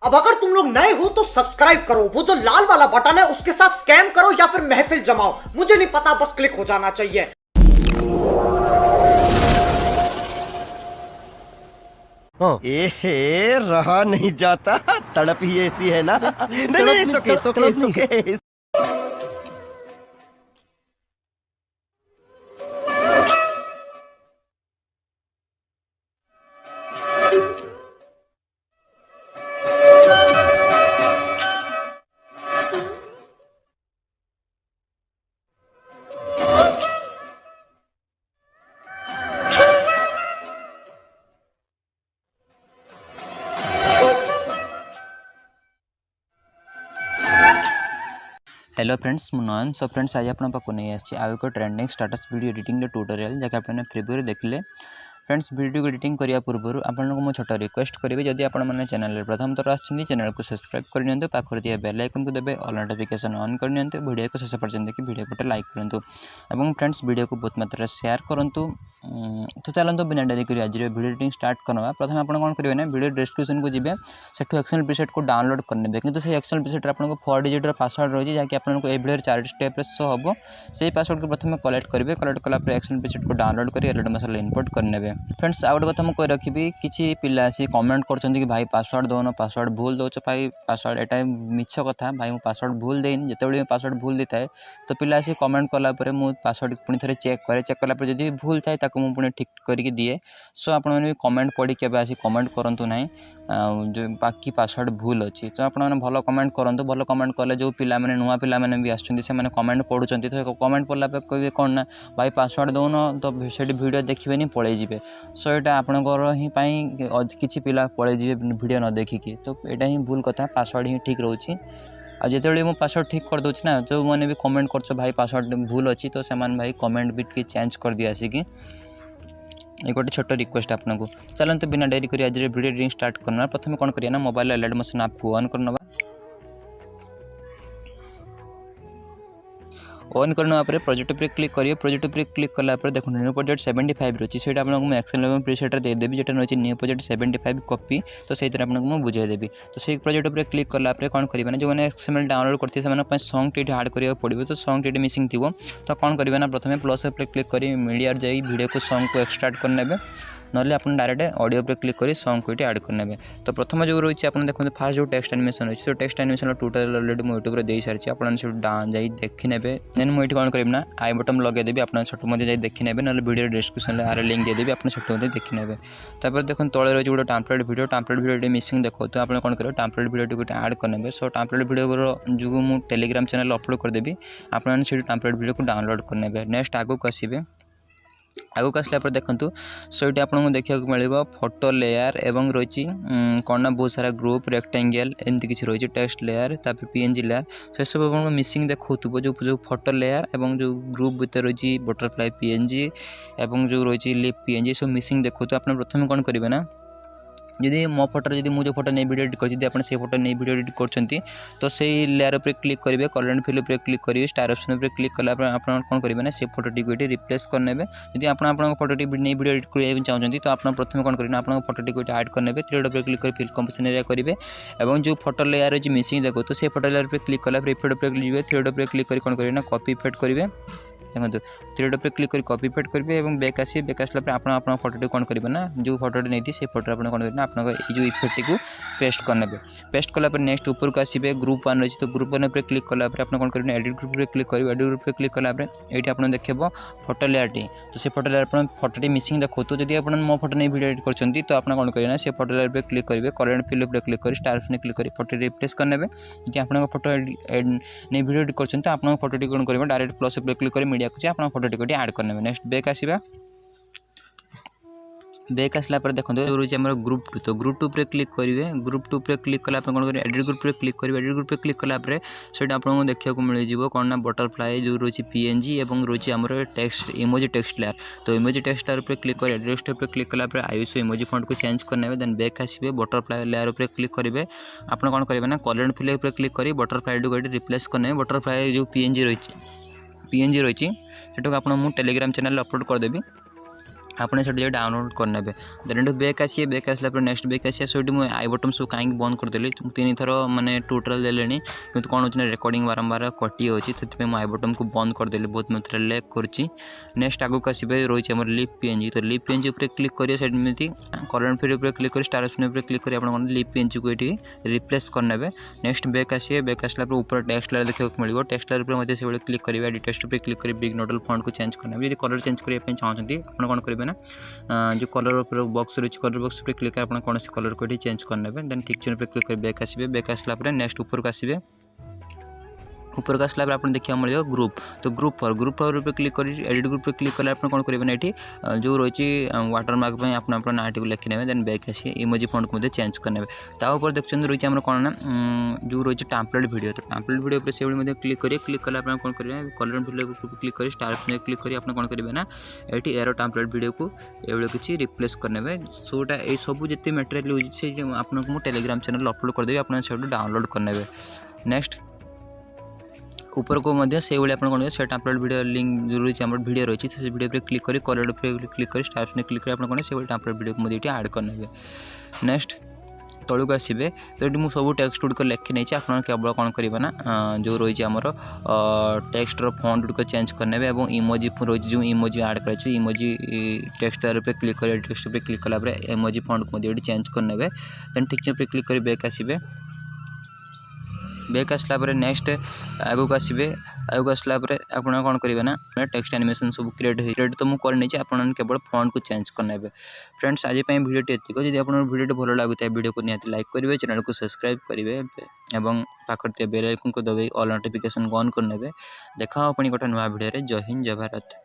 अब अगर तुम लोग नए हो तो सब्सक्राइब करो, वो जो लाल वाला बटन है उसके साथ स्कैम करो या फिर महफिल जमाओ, मुझे नहीं पता, बस क्लिक हो जाना चाहिए। एहे रहा नहीं जाता, तड़प ही ऐसी है ना। नहीं नहीं, सुके सुके सुके। हेलो फ्रेंड्स, मु नयन। सो फ्रेंड्स, आज आप नहीं आसी आउ एक trending status video editing tutorial जैसे आपने प्रीव्यू देखले। फ्रेंड्स, वीडियो एडिटिंग करने पूर्व आपको मुझे छोटा रिक्वेस्ट करी, जदि आपने चैनल प्रथम थर आछन चैनल को सब्सक्राइब करनी, पाखर दिया बेल आइकन को देवे, ऑल नोटिफिकेशन ऑन करनी, वीडियो को शेष पर्यटन देखिए वीडियो को लाइक करूँ और फ्रेंड्स वीडियो को बहुत मात्रा शेयर करूँ। तो चलते बिना डेरी कर आज वीडियो एडिटिंग स्टार्ट करवा। प्रथम आप कौन करेंगे ना, वीडियो डिस्क्रिप्शन को जी से एक्सेल प्रीसेट को डाउनलोड करने, कितु से एक्सेल प्रीसेट आपको 4 डिजिट पासवर्ड रही है, जहाँकि आपको ये वीडियो 4 स्टेप शो हम से पासवर्ड को प्रथम कलेक्ट करेंगे। कलेक्ट कलापर एक्सेल प्रीसेट को डाउनलोड कर एलईडी मसाला इनपुट करने। फ्रेंड्स, आउ गोटे कथा मुझे रखी, किसी पिला आसी कमेंट कर कि भाई पासवर्ड दौन, पासवर्ड भूल दौच, भाई पासवर्ड एटा मिछ कथा, भाई मुझे पासवर्ड भूल देनी, जिते पासवर्ड भूल देता है तो पिला आसी कमेंट कलापर मुझे पासवर्ड पुणी थे चेक करे, चेक कलापर जब भूल थाए मुझे पुणी ठीक करके दिए। सो आप कमेंट पढ़ी के आसी कमेंट करूँ ना जो बाकी पासवर्ड भूल अच्छी, तो आपने भल कमेंट करूँ। भल कमेंट कले जो पिला माने नुआ पिला माने भी आसुँच से कमेंट पढ़ुं, तो कमेंट पढ़ला कहे कौन ना भाई पासवर्ड दौन, तो से वीडियो देखिए पलि जाए। सो यहाँ आपंकर ही किसी पिला पलि जाए वीडियो न देखिकी, तो यहाँ ही भूल कथा, पासवर्ड ही ठीक रोचे। आ जिते मुझे पासवर्ड ठीक कर दूसरी ना, जो मैंने भी कमेंट कर भाई पासवर्ड भूल अच्छी, तो से भाई कमेंट भी चेंज कर दिए आसिकी। ये गोटे छोट रिक्वेस्ट आपको। चलते बिना डेरी कर आज वीडियो एडिटिंग स्टार्ट करना। प्रथम कौन करिए ना, मोबाइल एलईडी मोशन ऐप को ऑन करना। ऑन करने पर प्रोजेक्ट पर क्लिक करिए। प्रोजेक्ट पर क्लिक कलापर देखो न्यू प्रोजेक्ट 75 रही है, आपको मुझे एक्सेल प्रीसेट देदेवी, जो रही न्यू प्रोजेक्ट 75 कॉपी, तो से आपको मुझे बुझेदेवी। तो से प्रोजेक्ट पर क्लिक कलापर कौन करेंगे ना, जो मैंने एक्सएमएल डाउनलोड करते हैं सॉन्ग टी ऐड करा पड़ो, तो सॉन्ग टी मिसिंग थी, तो कौन करेंगे ना, प्रथम प्लस पर क्लिक कर मीडिया जाई वीडियो को सॉन्ग को एक्सट्राक्ट करने, ना आप डायरेक्ट ऑडियो पर क्लिक कर सॉन्ग को ऐड करने। तो प्रथम जो रही है आप देखते फास्ट जो टेक्स्ट एनिमेशन रही है, तो टेक्स्ट एनिमेशन ट्यूटोरियल ऑलरेडी मुझे यूट्यूब दे सारी, आप देखी ने। देन मुझे कौन करेंगे ना, आई बटन लगेदेवी, आप छोट मध्य देखी ने, ना वीडियो डिस्क्रिप्शन आर लिंक देदेवी, आप छोट मध्य देखी ने। तापर देखो तले रही गोटे टाम्पलेट वीडियो मिसिंग देखो, तो आप कौन करेंगे टाम्पलेट वीडियो को ऐड करने। सो टाम्पलेट वीडियो जो मुझे टेलीग्राम चैनल अपलोड करदेवी, आपने टाम्पलेट वीडियो को डाउनलोड करने। नेक्स्ट आगू आसवे, आगक आसला देखूँ। सो ये आपको देखा मिल फोटो लेयर एवं रही कौन ना बहुत सारा ग्रुप रेक्टेंगल एमती किसी रही टेक्स्ट लेयर, तापर पीएनजी लेयर, से सब आपको मिसिंग देखो जो फोटो लेयर एवं जो ग्रुप भितर रही बटरफ्लाई पीएनजी एवं जो रही लिप पीएनजी, सब मिसिंग देखो। तो आप प्रथम कौन करेंगे ना, जदि मो फोटो जब मुझे फोटो नहीं वीडियो एडिट कर से फोटो नहीं वीडियो एडिट कर, तो से लेयर पर क्लिक करेंगे, कलर फिल पर क्लिक करेंगे, स्टार ऑप्शन पर क्लिक कला आप कौन करेंगे ना, से फोटोटी को रिप्लेस करने। जब आप फोटोटी नहीं वीडियो एडिट करने चाहते, तो आप प्रथम कौन करेंगे, आप फोटोटी को ऐड करने, थ्री डॉट पर क्लिक कर फिल कंपोजिशन एरिया करेंगे, और जो फोटो लेयर रही मिसिंग देखो, तो से फोटो लेयर पर क्लिक कला इफेक्ट पर जी, थ्री डॉट पर क्लिक कर कौन करेंगे ना, कॉपी इफेक्ट करेंगे। देखो थ्री डॉट पर क्लिक कर कॉपी पेस्ट करेंगे और बैक आसे, बैक आसला आप फोटोटी कौन करेंगे ना, जो फोटोटी नहीं थी से फोटो आप कौन करेंगे, आप जो इफेक्ट को पेस्ट करने। पेस्ट कलापर नेक्स्ट ऊपर को आसवे, ग्रुप 1 रही, तो ग्रुप 1 पर क्लिक कलापर आप कौन करेंगे, एडिट ग्रुप पर क्लिक करेंगे। एडिट ग्रुप पर क्लिक कलापर ये आप देखो फोटो लेयरटी, तो से फोटो लेयर आप फोटोटी मिसिंग देखो। तो जब आप मो फोटो नहीं वीडियो एडिट कर, तो आप कौन करेंगे ना, से फोटो लेयर पर क्लिक करेंगे, कलर फिल पर क्लिक कर स्टार ऑप्शन क्लिक कर फोटो रिप्लेस करने। जब आप फोटो नहीं वीडियो एडिट कर, आप फोटोटी कौन करेंगे, डायरेक्ट प्लस पर क्लिक कर मीडिया को आप फोटोटी को ऐड करने। नेक्स्ट बैक आसवा, बैक आसला देखो जो रही है ग्रुप 2, तो ग्रुप 2 पर क्लिक करेंगे। ग्रुप 2 पर क्लिक कला कौन करेंगे, एडिट ग्रुप पर क्लिक करेंगे। एडिट ग्रुप पर क्लिक कलापर से आपको देखा मिल जाए कौन ना, बटरफ्लाई जो रही पीएनजी एवं रही आम टेक्स्ट इमोजी टेक्स्ट लेयर, तो इमोजी टेक्स्ट लेयर पर क्लिक कर एडिट पर क्लिक कलापर आईएसओ इमोजी फॉन्ट को चेंज करने। देन बैक आसवे, बटरफ्लाई लेयर पर क्लिक करेंगे, आप कौन करेंगे ना, कलर फिल पर क्लिक कर बटरफ्लाई को रिप्लेस करने। बटरफ्लाई जो पीएनजी रही से आप टेलीग्राम चैनल अपलोड करदेवी, आपने से डाउनलोड करने देन बैक आसिए बैक आसला नेक्स्ट बैक आसिया से आई बटन सब कहीं बंद करदेली 3 थर माने टोटल देले कि कौन हो रिकॉर्डिंग बारंबार कटि होची से आई बटन को बंद करदेली बहुत मात्रा लैग करची नेक्स्ट आगो आसबे रही है लिप पीएनजी तो लिप पीएनजी ऊपर क्लिक करिए सेमती कलर फ्री ऊपर क्लिक कर स्टार ऑप्शन ऊपर क्लिक कर लिप पीएनजी को ये रिप्लेस करने नेक्स्ट बैक आसिए बैक आसला ऊपर टेक्स्ट लेयर देखा मिले टेक्स्ट लेयर ऊपर से क्लिक करेंगे एडिट टेक्स्ट ऊपर क्लिक कर बिग नोडल फॉन्ट को चेंज करना यदि कलर चेंज करने चाहते हैं आप कौन करेंगे ना जो कलर ऊपर बॉक्स रही कलर बॉक्स ऊपर क्लिक कर कौन कलर को चेंज करने देन ठीक ऊपर क्लिक कर बैक आसबे बैक आसला नेक्स्ट ऊपर को आसबे ऊपर का आसला आप देखा मिले ग्रुप तो ग्रुप फॉर ऊपर क्लिक कर एडिट ग्रुप पर क्लिक कले कौन करेंगे ना ये जो रही वाटरमार्क अपना नाटी को लिखने देन बैक आसी इमोजी फॉन्ट को चेंज करने ताऊपर देखते रही है कौन ना जो रही टेम्पलेट वीडियो तो टेम्पलेट वीडियो पर से क्लिक करेंगे क्लिक कले कौन करेंगे कलर वीडियो को क्लिक कर स्टार क्लिक कर कौन करेंगे ना ये एरो टेम्पलेट वीडियो को ये किसी रिप्लेस करने सोटा ये सब जिते मटेरियल यूज से आपको टेलीग्राम चैनल अपलोड करदेवी आप डाउनलोड करने नेक्स्ट ऊपर को मध्य से भाई आप कौन से टेम्पलेट वीडियो लिंक जो रही है वीडियो रही है वीडियो पर क्लिक कर कलर पर क्लिक कर स्टार में क्लिक कर कौन से टेम्पलेट वीडियो को मुझे ऐड करने नेक्स्ट तलू को आसबे तो ये मुझे सब टेक्स्ट गुड़िक लिखी नहीं आप केवल कौन करेंगे ना जो रही है आमर टेक्स्ट फॉन्ट गुड़िक चेंज करने इमोजी रही जो इमोजी ऐड कर इमोजी टेक्स्ट पर क्लिक कर टेक्स्ट पर क्लिक कला इमोजी फॉन्ट को चेंज करने देन ठीक से क्लिक कर बैक आसबे बैक आसला नेक्स्ट आगू को आसबे आगू आसला आप कौन करेंगे ना टेक्स्ट एनिमेशन सब क्रिएट तो मुझे करनी आप केवल फॉन्ट को चेंज करने फ्रेंड्स आज भिडियो एतिक जब आप भिडियो भल लगुता है वीडियो को निहाती लाइक करेंगे चैनल को सब्सक्राइब करेंगे और पाखर बेल आइकन को दबाई ऑल नोटिफिकेशन ऑन करने देखा अपनी गोटे नुआ भिडियो जय हिंद जय भारत।